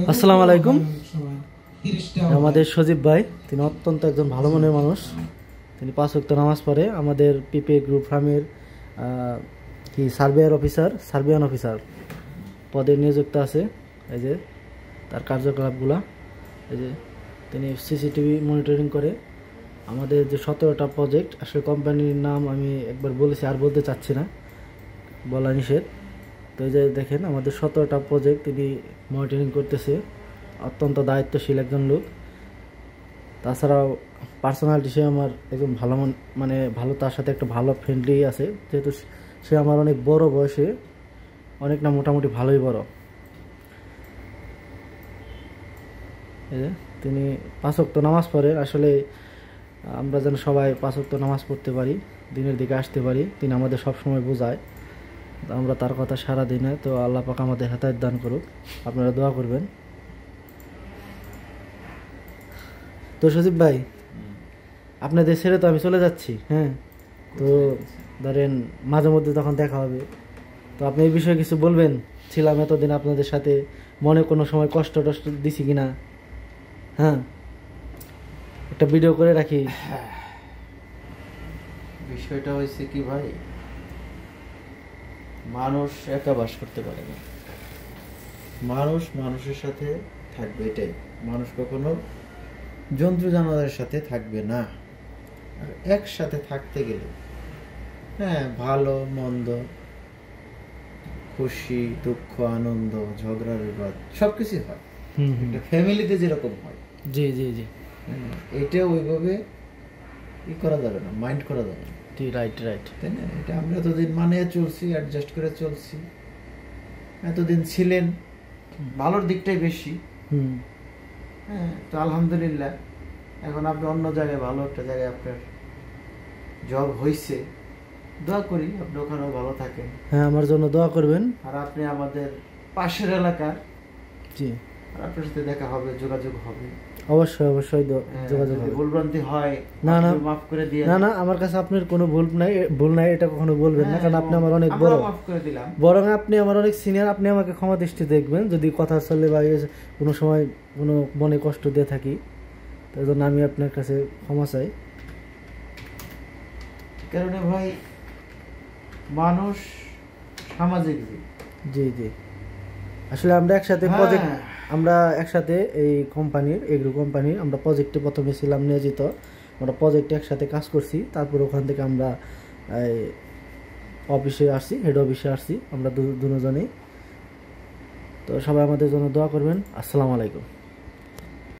আসসালামু আলাইকুম। আমাদের সজীব ভাই, তিনি অত্যন্ত একজন ভালো মনের মানুষ। তিনি 5 ওয়াক্ত নামাজ পড়ে। আমাদের পিপে গ্রুপ ফার্মের কি সার্বিয়ান অফিসার পদে নিযুক্ত আছে। এই যে তার কার্যকলাপগুলা, এই যে তিনি সিসিটিভি মনিটরিং করে। আমাদের যে 17টা প্রজেক্ট, আসলে কোম্পানির নাম আমি একবার বলেছি, আর বলতে চাচ্ছি না, বলা নিষেধ। তো এই যে দেখেন, আমাদের 17টা প্রজেক্ট তিনি মনিটরিং করতেছে। অত্যন্ত দায়িত্বশীল একজন লোক। তাছাড়াও পার্সোনালিটি সে আমার একদম ভালো, মানে ভালো, তার সাথে একটা ভালো ফ্রেন্ডলি আছে, যেহেতু সে আমার অনেক বড় বয়সে, অনেক না মোটামুটি ভালোই বড়। এই যে তিনি 5 ওয়াক্ত নামাজ পড়ে। আসলে আমরা যেন সবাই 5 ওয়াক্ত নামাজ পড়তে পারি, দিনের দিকে আসতে পারি, তিনি আমাদের সবসময় বোঝায়। আমরা তার কথা সারা দিনে, তো আল্লাহ পাক আমাদের হেদায়েত দান করুক। আপনারা দোয়া করবেন। তো সজীব ভাই, আপনাদের ছেড়ে তো আমি চলে যাচ্ছি। হ্যাঁ, তো ধরেন মাঝে মধ্যে তখন দেখা হবে, তো আপনি এই বিষয়ে কিছু বলবেন? ছিলাম এতদিন আপনাদের সাথে, মনে কোনো সময় কষ্ট টষ্ট দিছি কিনা? হ্যাঁ, একটা ভিডিও করে রাখি। বিষয়টা হয়েছে কি ভাই, মানুষ একা বাস করতে পারে না, মানুষ মানুষের সাথে থাকবে, এটাই। মানুষ কখনো জন্তু জানোয়ারের সাথে থাকবে না। আর একসাথে থাকতে গেলে হ্যাঁ, ভালো মন্দ, খুশি দুঃখ, আনন্দ, ঝগড়া বিবাদ সবকিছু হয়। একটা ফ্যামিলিতে যেরকম হয়, জি জি জি, এটা ওইভাবে ই করা যাবে না, মাইন্ড করা যাবে না। রাইট রাইট, তাই না? এটা আমরা এতদিন মানে চলছি, অ্যাডজাস্ট করে চলছি। এতদিন ছিলেন, ভালোর দিকটাই বেশি। হ্যাঁ, তো আলহামদুলিল্লাহ এখন আপনি অন্য জায়গায়, ভালো একটা জায়গায় আপনার জব হয়েছে। দোয়া করি আপনি ওখানেও ভালো থাকেন। হ্যাঁ, আমার জন্য দোয়া করবেন। আর আপনি আমাদের পাশের এলাকার, জি, আর আপনার সাথে দেখা হবে, যোগাযোগ হবে। অবশ্যই অবশ্যই যোগাযোগ হবে। ভুলভ্রান্তি হয় না না, মাফ করে দিয়ে। না না, আমার কাছে আপনার কোনো ভুল নাই, এটা কখনো বলবেন না, কারণ আপনি আমার অনেক বড়। মাফ করে দিলাম, বরং আপনি আমার অনেক সিনিয়র। আপনি আমাকে ক্ষমা দৃষ্টি দেখবেন যদি কথা চলে বা কোনো সময় কোনো মনে কষ্ট দিয়ে থাকি, তাই জন্য আমি আপনার কাছে ক্ষমা চাই। কারণ ভাই, মানুষ সামাজিক জীব। জি জি, আসলে আমরা একসাথে প্রজেক্ট, আমরা একসাথে এই কোম্পানির, এগ্রো কোম্পানির আমরা প্রজেক্টে প্রথমে ছিলাম নিয়োজিত। আমরা প্রজেক্টে একসাথে কাজ করছি, তারপর ওখান থেকে আমরা অফিসে আসছি, হেড অফিসে আসছি আমরা দুজনেই। তো সবাই আমাদের জন্য দোয়া করবেন। আসসালামু আলাইকুম।